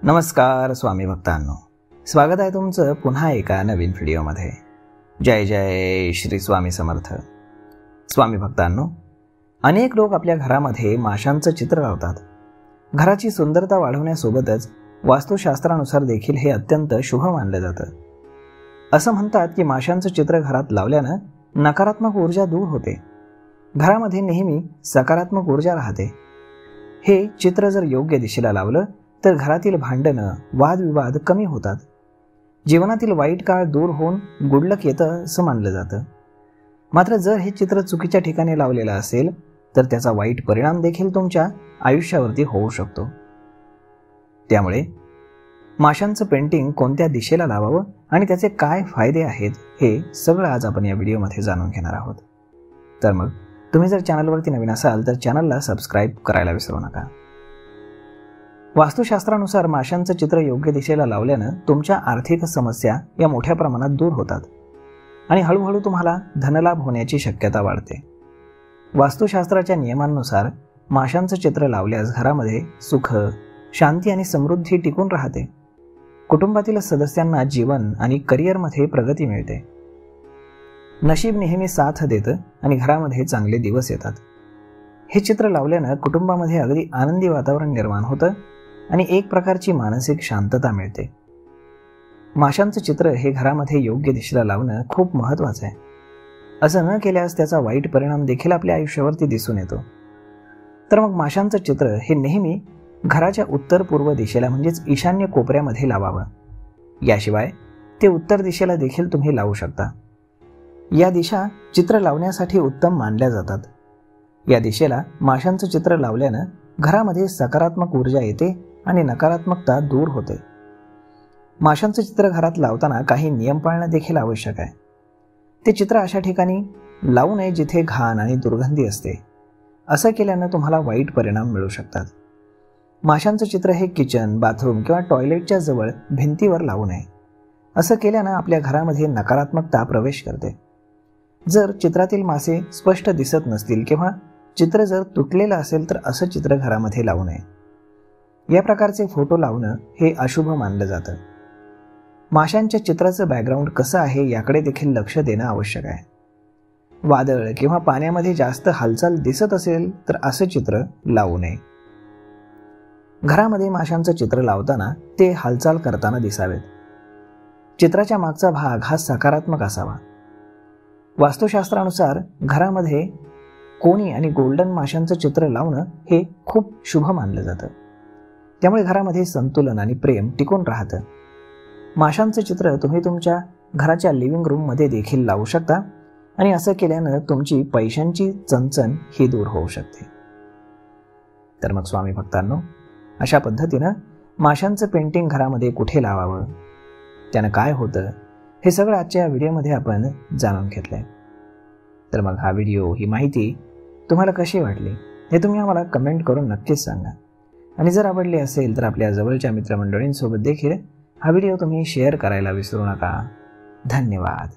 नमस्कार स्वामी भक्तांनो, स्वागत आहे तुमचं पुन्हा एका नवीन व्हिडिओमध्ये। जय जय श्री स्वामी समर्थ। स्वामी भक्तांनो, अनेक लोक आपल्या घरामध्ये माशांचं चित्र लावतात। घराची सुंदरता वाढवण्यासोबतच वास्तुशास्त्रानुसार देखील हे अत्यंत शुभ मानलं जातं। असं म्हणतात की माशांचं चित्र घरात लावल्यानं नकारात्मक ऊर्जा दूर होते, घरामध्ये नेहमी सकारात्मक ऊर्जा राहते। हे चित्र जर योग्य दिशेला लावलं तर घरातील भांडणं, वादविवाद कमी होतात, जीवनातील वाईट काळ दूर होऊन गुडलक येतं असं मानलं जातं। मात्र जर हे चित्र चुकीच्या ठिकाणी लावलेलं असेल तर त्याचा वाईट परिणाम देखील तुमच्या आयुष्यावरती होऊ शकतो। त्यामुळे माशांचं पेंटिंग कोणत्या दिशेला लावावं आणि त्याचे काय फायदे आहेत हे सगळं आज आपण या व्हिडिओमध्ये जाणून घेणार आहोत। तर मग तुम्ही जर चॅनलवरती नवीन असाल तर चॅनलला सबस्क्राईब करायला विसरू नका। वास्तुशास्त्रानुसार माशांचं चित्र योग्य दिशेला लावल्यानं तुमच्या आर्थिक समस्या या मोठ्या प्रमाणात दूर होतात आणि हळूहळू तुम्हाला धनलाभ होण्याची शक्यता वाढते। वास्तुशास्त्राच्या नियमांनुसार माशांचं चित्र लावल्यास घरामध्ये सुख, शांती आणि समृद्धी टिकून राहते। कुटुंबातील सदस्यांना जीवन आणि करिअरमध्ये प्रगती मिळते। नशीब नेहमी साथ देतं आणि घरामध्ये चांगले दिवस येतात। हे चित्र लावल्यानं कुटुंबामध्ये अगदी आनंदी वातावरण निर्माण होतं आणि एक प्रकारची मानसिक शांतता मिळते। माशांचं चित्र हे घरामध्ये योग्य दिशेला लावणं खूप महत्त्वाचं आहे। असं न केल्यास त्याचा वाईट परिणाम देखील आपल्या आयुष्यावरती दिसून येतो। तर मग माशांचं चित्र हे नेहमी घराच्या उत्तर पूर्व दिशेला म्हणजेच ईशान्य कोपऱ्यामध्ये लावावं। याशिवाय ते उत्तर दिशेला देखील तुम्ही लावू शकता। या दिशा चित्र लावण्यासाठी उत्तम मानल्या जातात। या दिशेला माशांचं चित्र लावल्यानं घरामध्ये सकारात्मक ऊर्जा येते आणि नकारात्मकता दूर होते। माशांचं चित्र घरात लावताना काही नियम पाळणं देखील आवश्यक आहे। ते चित्र अशा ठिकाणी लावू नये जिथे घाण आणि दुर्गंधी असते। असं केल्यानं तुम्हाला वाईट परिणाम मिळू शकतात। माशांचं चित्र हे किचन, बाथरूम किंवा टॉयलेटच्या जवळ भिंतीवर लावू नये। असं केल्यानं आपल्या घरामध्ये नकारात्मकता प्रवेश करते। जर चित्रातील मासे स्पष्ट दिसत नसतील किंवा चित्र जर तुटलेलं असेल तर असं चित्र घरामध्ये लावू नये। या प्रकारचे फोटो लावणं हे अशुभ मानलं जातं। माशांच्या चित्राचं बॅकग्राऊंड कसं आहे याकडे देखील लक्ष देणं आवश्यक आहे। वादळ किंवा पाण्यामध्ये जास्त हालचाल दिसत असेल तर असं चित्र लावू नये। घरामध्ये माशांचं चित्र लावताना ते हालचाल करताना दिसावेत। चित्राच्या मागचा भाग हा सकारात्मक असावा। वास्तुशास्त्रानुसार घरामध्ये कोणी आणि गोल्डन माशांचं चित्र लावणं हे खूप शुभ मानलं जातं। त्यामुळे घरामध्ये संतुलन आणि प्रेम टिकून राहतं। माशांचं चित्र तुम्ही तुमच्या घराच्या लिव्हिंग रूममध्ये देखील लावू शकता आणि असं केल्यानं तुमची पैशांची चणचण ही दूर होऊ शकते। तर मग स्वामी भक्तांनो, अशा पद्धतीनं माशांचं पेंटिंग घरामध्ये कुठे लावावं, त्यानं काय होतं हे सगळं आजच्या व्हिडिओमध्ये आपण जाणून घेतलंय। तर मग हा व्हिडिओ, ही माहिती तुम्हाला कशी वाटली हे तुम्ही आम्हाला कमेंट करून नक्कीच सांगा। आणि जर आवडली असेल तर आपल्या जवळच्या मित्रमंडळींसोबत देखील हा व्हिडिओ तुम्ही शेअर करायला विसरू नका। धन्यवाद।